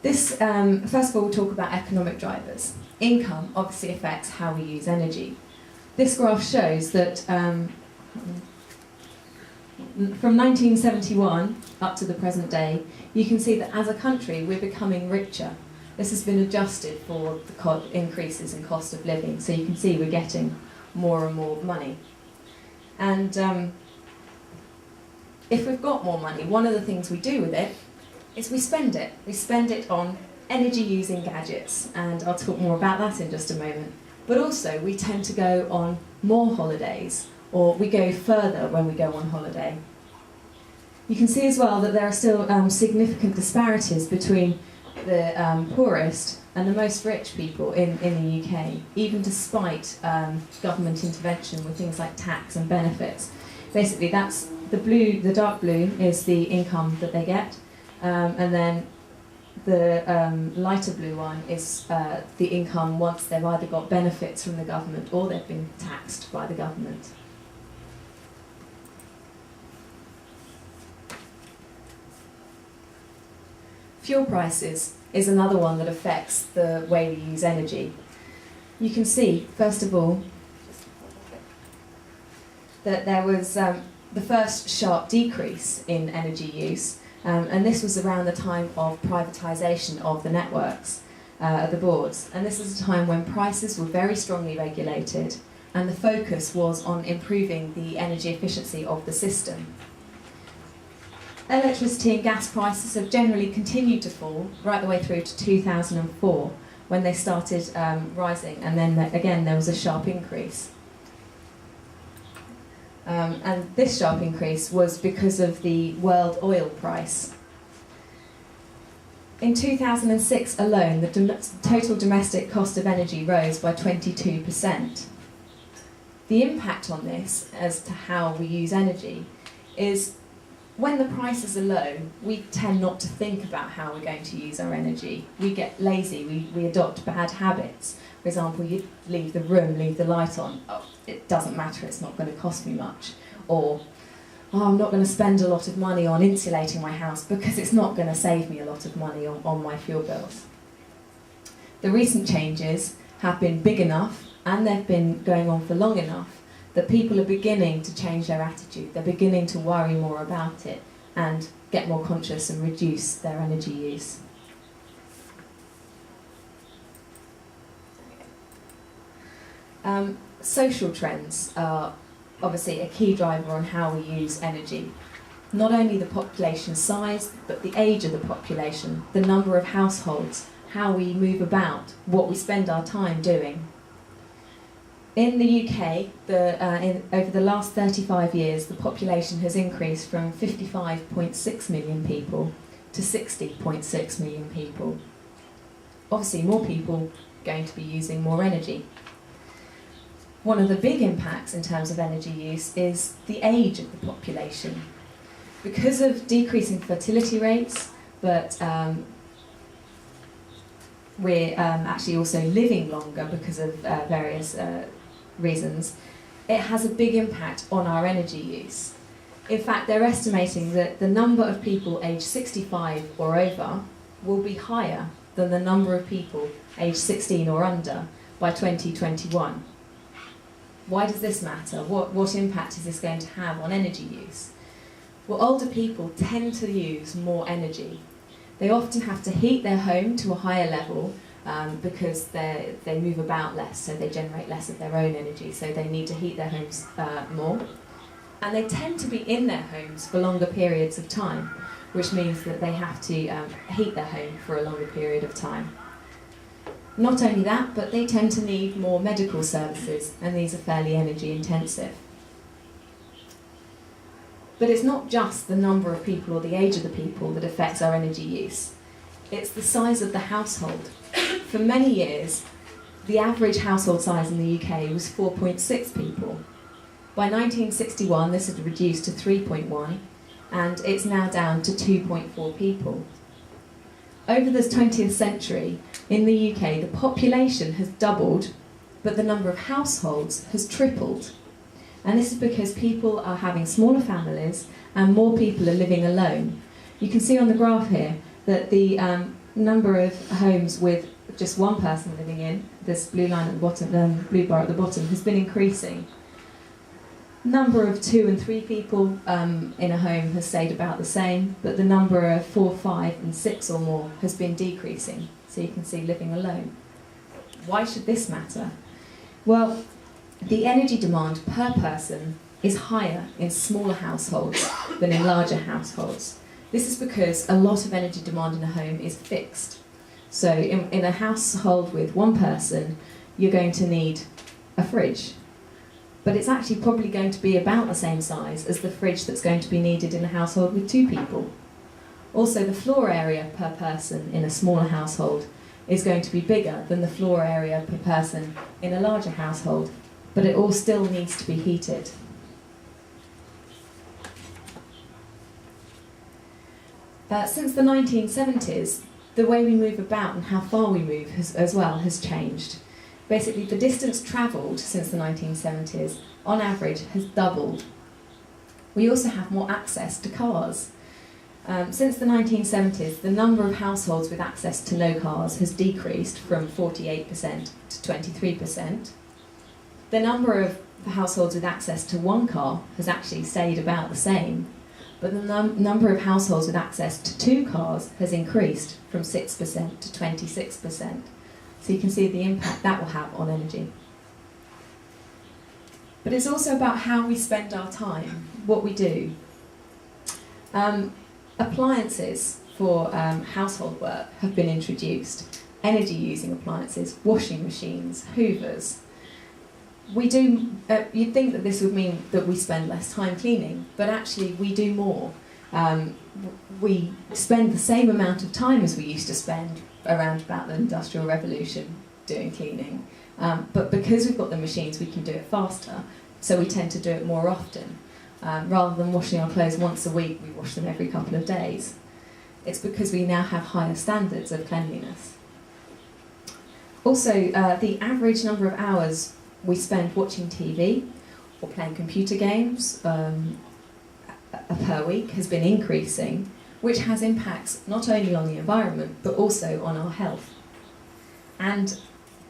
This, first of all, we'll talk about economic drivers. Income obviously affects how we use energy. This graph shows that from 1971 up to the present day, you can see that as a country we're becoming richer. This has been adjusted for the increases in cost of living, so you can see we're getting more and more money. And if we've got more money, one of the things we do with it is we spend it. We spend it on energy-using gadgets, and I'll talk more about that in just a moment. But also, we tend to go on more holidays, or we go further when we go on holiday. You can see as well that there are still significant disparities between the poorest and the most rich people in the UK, even despite government intervention with things like tax and benefits. Basically, that's the dark blue is the income that they get, and then the lighter blue one is the income once they've either got benefits from the government or they've been taxed by the government. Fuel prices is another one that affects the way we use energy. You can see, first of all, that there was the first sharp decrease in energy use, and this was around the time of privatisation of the networks, the boards. And this was a time when prices were very strongly regulated, and the focus was on improving the energy efficiency of the system. Electricity and gas prices have generally continued to fall right the way through to 2004, when they started rising, and then again there was a sharp increase. And this sharp increase was because of the world oil price. In 2006 alone, the total domestic cost of energy rose by 22%. The impact on this as to how we use energy is when the prices are low, we tend not to think about how we're going to use our energy. We get lazy, we adopt bad habits. For example, you leave the room, leave the light on. Oh, it doesn't matter, it's not going to cost me much. Or, oh, I'm not going to spend a lot of money on insulating my house because it's not going to save me a lot of money on my fuel bills. The recent changes have been big enough, and they've been going on for long enough, that people are beginning to change their attitude. They're beginning to worry more about it and get more conscious and reduce their energy use. Social trends are obviously a key driver on how we use energy. Not only the population size, but the age of the population, the number of households, how we move about, what we spend our time doing. In the UK, over the last 35 years, the population has increased from 55.6 million people to 60.6 million people. Obviously, more people are going to be using more energy. One of the big impacts in terms of energy use is the age of the population. Because of decreasing fertility rates, but we're actually also living longer because of various reasons, it has a big impact on our energy use. In fact, they're estimating that the number of people aged 65 or over will be higher than the number of people aged 16 or under by 2021. Why does this matter? What impact is this going to have on energy use? Well, older people tend to use more energy. They often have to heat their home to a higher level because they move about less, so they generate less of their own energy, so they need to heat their homes more. And they tend to be in their homes for longer periods of time, which means that they have to heat their home for a longer period of time. Not only that, but they tend to need more medical services, and these are fairly energy intensive. But it's not just the number of people or the age of the people that affects our energy use. It's the size of the household. For many years, the average household size in the UK was 4.6 people. By 1961, this had reduced to 3.1, and it's now down to 2.4 people. Over the 20th century, in the UK, the population has doubled, but the number of households has tripled. And this is because people are having smaller families and more people are living alone. You can see on the graph here that the number of homes with just one person living in, this blue line at the bottom, blue bar at the bottom, has been increasing. Number of 2 and 3 people in a home has stayed about the same, but the number of 4, 5 and 6 or more has been decreasing. So you can see living alone. Why should this matter? Well, the energy demand per person is higher in smaller households than in larger households. This is because a lot of energy demand in a home is fixed. So in a household with one person, you're going to need a fridge. But it's actually probably going to be about the same size as the fridge that's going to be needed in a household with 2 people. Also, the floor area per person in a smaller household is going to be bigger than the floor area per person in a larger household, but it all still needs to be heated. Since the 1970s, the way we move about and how far we move has changed. Basically, the distance travelled since the 1970s, on average, has doubled. We also have more access to cars. Since the 1970s, the number of households with access to no cars has decreased from 48% to 23%. The number of households with access to one car has actually stayed about the same, but the number of households with access to 2 cars has increased from 6% to 26%. So you can see the impact that will have on energy. But it's also about how we spend our time, what we do. Appliances for household work have been introduced. Energy-using appliances, washing machines, hoovers. You'd think that this would mean that we spend less time cleaning, but actually we do more. We spend the same amount of time as we used to spend around about the Industrial Revolution doing cleaning. But because we've got the machines, we can do it faster, so we tend to do it more often. Rather than washing our clothes once a week, we wash them every couple of days. It's because we now have higher standards of cleanliness. Also, the average number of hours we spend watching TV or playing computer games per week has been increasing, which has impacts not only on the environment, but also on our health. And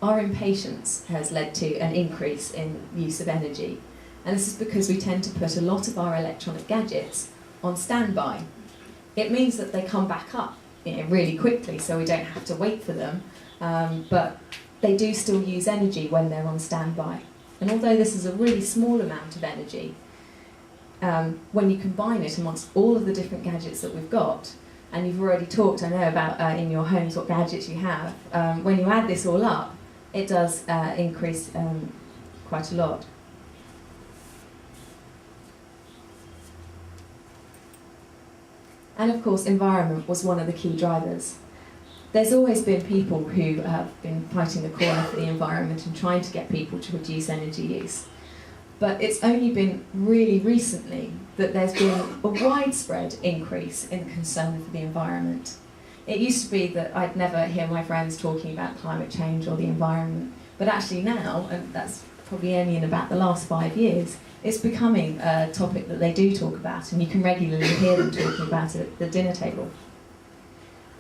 our impatience has led to an increase in use of energy. And this is because we tend to put a lot of our electronic gadgets on standby. It means that they come back up really quickly, so we don't have to wait for them, but they do still use energy when they're on standby. And although this is a really small amount of energy, when you combine it amongst all of the different gadgets that we've got, and you've already talked, I know, about in your homes what gadgets you have, when you add this all up, it does increase quite a lot. And of course, environment was one of the key drivers. There's always been people who have been fighting the corner for the environment and trying to get people to reduce energy use. But it's only been really recently that there's been a widespread increase in concern for the environment. It used to be that I'd never hear my friends talking about climate change or the environment, but actually now, and that's probably only in about the last 5 years, it's becoming a topic that they do talk about, and you can regularly hear them talking about it at the dinner table.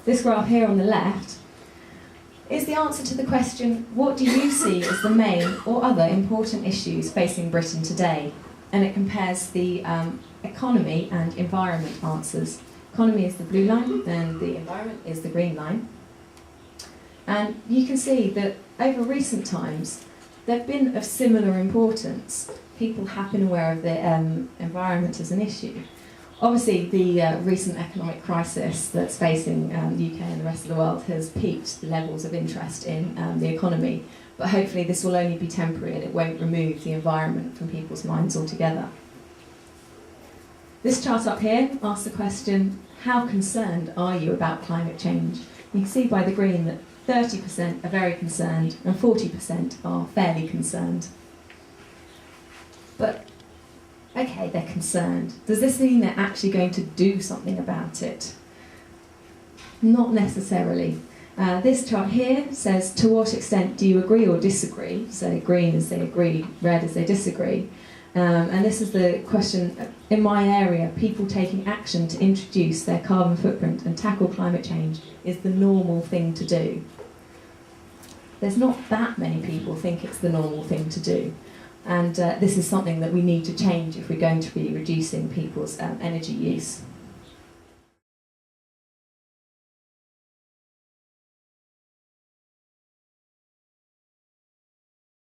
This graph here on the left is the answer to the question, what do you see as the main or other important issues facing Britain today? And it compares the economy and environment answers. Economy is the blue line, and the environment is the green line. And you can see that over recent times, they've been of similar importance. People have been aware of the environment as an issue. Obviously, the recent economic crisis that's facing the UK and the rest of the world has piqued the levels of interest in the economy, but hopefully this will only be temporary and it won't remove the environment from people's minds altogether. This chart up here asks the question, how concerned are you about climate change? You can see by the green that 30% are very concerned and 40% are fairly concerned. But okay, they're concerned. Does this mean they're actually going to do something about it? Not necessarily. This chart here says, to what extent do you agree or disagree? So green is they agree, red is they disagree. And this is the question, in my area, people taking action to introduce their carbon footprint and tackle climate change is the normal thing to do. There's not that many people think it's the normal thing to do. And this is something that we need to change if we're going to be reducing people's energy use.